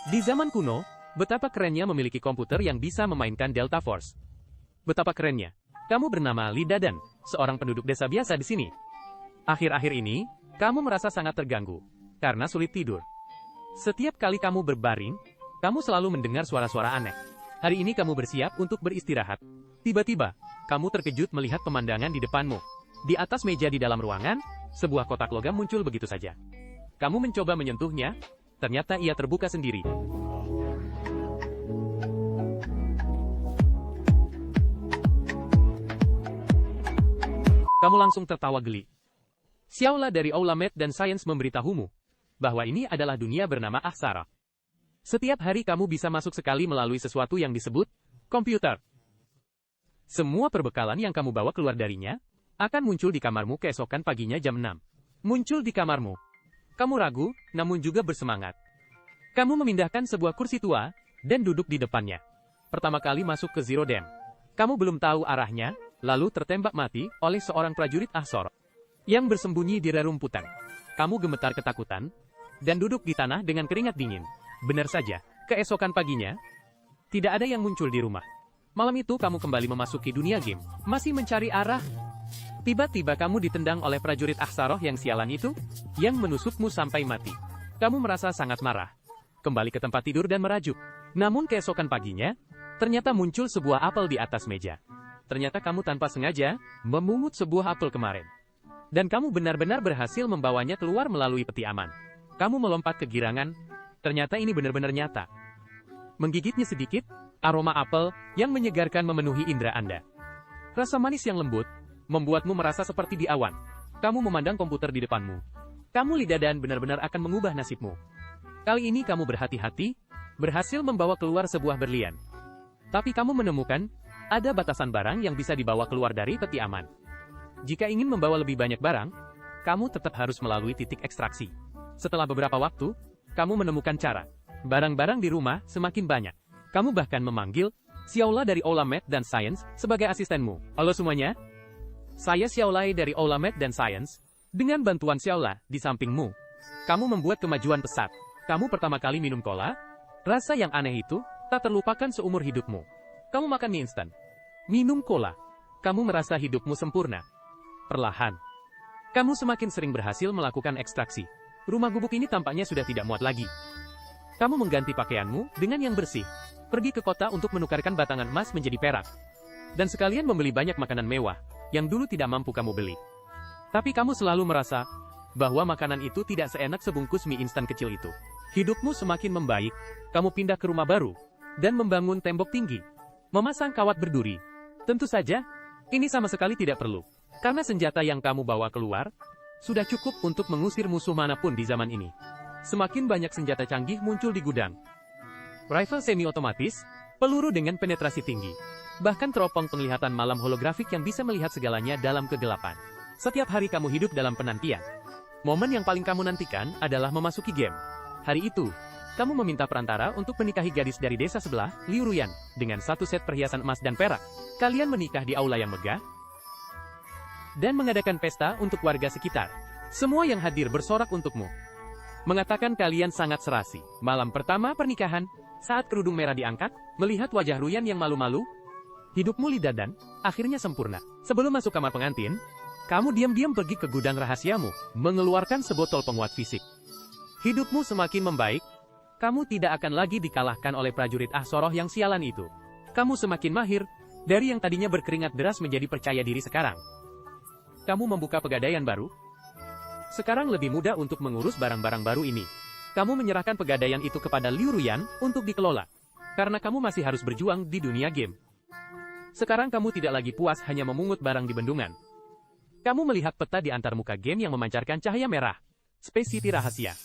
Di zaman kuno, betapa kerennya memiliki komputer yang bisa memainkan Delta Force. Betapa kerennya. Kamu bernama Lee Dadan, seorang penduduk desa biasa di sini. Akhir-akhir ini, kamu merasa sangat terganggu, karena sulit tidur. Setiap kali kamu berbaring, kamu selalu mendengar suara-suara aneh. Hari ini kamu bersiap untuk beristirahat. Tiba-tiba, kamu terkejut melihat pemandangan di depanmu. Di atas meja di dalam ruangan, sebuah kotak logam muncul begitu saja. Kamu mencoba menyentuhnya, ternyata ia terbuka sendiri. Kamu langsung tertawa geli. Xiaola dari Aula Math dan Science memberitahumu bahwa ini adalah dunia bernama Aksara. Setiap hari kamu bisa masuk sekali melalui sesuatu yang disebut komputer. Semua perbekalan yang kamu bawa keluar darinya akan muncul di kamarmu keesokan paginya jam 6. Muncul di kamarmu. Kamu ragu, namun juga bersemangat. Kamu memindahkan sebuah kursi tua dan duduk di depannya. Pertama kali masuk ke Zero Dam. Kamu belum tahu arahnya, lalu tertembak mati oleh seorang prajurit Ahsor yang bersembunyi di rerumputan. Kamu gemetar ketakutan dan duduk di tanah dengan keringat dingin. Benar saja, keesokan paginya, tidak ada yang muncul di rumah. Malam itu kamu kembali memasuki dunia game, masih mencari arah. Tiba-tiba kamu ditendang oleh prajurit Ahsaroh yang sialan itu, yang menusukmu sampai mati. Kamu merasa sangat marah. Kembali ke tempat tidur dan merajuk. Namun keesokan paginya, ternyata muncul sebuah apel di atas meja. Ternyata kamu tanpa sengaja, memungut sebuah apel kemarin. Dan kamu benar-benar berhasil membawanya keluar melalui peti aman. Kamu melompat ke girangan. Ternyata ini benar-benar nyata. Menggigitnya sedikit, aroma apel yang menyegarkan memenuhi indera Anda. Rasa manis yang lembut, membuatmu merasa seperti di awan. Kamu memandang komputer di depanmu. Kamu Lee Dadan benar-benar akan mengubah nasibmu. Kali ini kamu berhati-hati, berhasil membawa keluar sebuah berlian. Tapi kamu menemukan, ada batasan barang yang bisa dibawa keluar dari peti aman. Jika ingin membawa lebih banyak barang, kamu tetap harus melalui titik ekstraksi. Setelah beberapa waktu, kamu menemukan cara. Barang-barang di rumah semakin banyak. Kamu bahkan memanggil Xiaola dari Aula Math dan Science sebagai asistenmu. Halo semuanya, saya Xiaola dari Aula Math dan Science. Dengan bantuan Xiaola di sampingmu, kamu membuat kemajuan pesat. Kamu pertama kali minum cola, rasa yang aneh itu tak terlupakan seumur hidupmu. Kamu makan mie instan, minum cola, kamu merasa hidupmu sempurna. Perlahan, kamu semakin sering berhasil melakukan ekstraksi. Rumah gubuk ini tampaknya sudah tidak muat lagi. Kamu mengganti pakaianmu dengan yang bersih, pergi ke kota untuk menukarkan batangan emas menjadi perak. Dan sekalian membeli banyak makanan mewah, yang dulu tidak mampu kamu beli. Tapi kamu selalu merasa bahwa makanan itu tidak seenak sebungkus mie instan kecil itu. Hidupmu semakin membaik, kamu pindah ke rumah baru, dan membangun tembok tinggi, memasang kawat berduri. Tentu saja, ini sama sekali tidak perlu, karena senjata yang kamu bawa keluar, sudah cukup untuk mengusir musuh manapun di zaman ini. Semakin banyak senjata canggih muncul di gudang. Rifle semi-otomatis, peluru dengan penetrasi tinggi, bahkan teropong penglihatan malam holografik yang bisa melihat segalanya dalam kegelapan. Setiap hari kamu hidup dalam penantian. Momen yang paling kamu nantikan adalah memasuki game. Hari itu, kamu meminta perantara untuk menikahi gadis dari desa sebelah, Liu Ruyan, dengan satu set perhiasan emas dan perak. Kalian menikah di aula yang megah, dan mengadakan pesta untuk warga sekitar. Semua yang hadir bersorak untukmu, mengatakan kalian sangat serasi. Malam pertama pernikahan, saat kerudung merah diangkat, melihat wajah Ruyan yang malu-malu, hidupmu Lee Dadan akhirnya sempurna. Sebelum masuk kamar pengantin, kamu diam-diam pergi ke gudang rahasiamu, mengeluarkan sebotol penguat fisik. Hidupmu semakin membaik, kamu tidak akan lagi dikalahkan oleh prajurit Ahsoroh yang sialan itu. Kamu semakin mahir, dari yang tadinya berkeringat deras menjadi percaya diri sekarang. Kamu membuka pegadaian baru. Sekarang lebih mudah untuk mengurus barang-barang baru ini. Kamu menyerahkan pegadaian itu kepada Liu Ruyan untuk dikelola. Karena kamu masih harus berjuang di dunia game. Sekarang kamu tidak lagi puas hanya memungut barang di bendungan. Kamu melihat peta di antarmuka game yang memancarkan cahaya merah. Space City rahasia.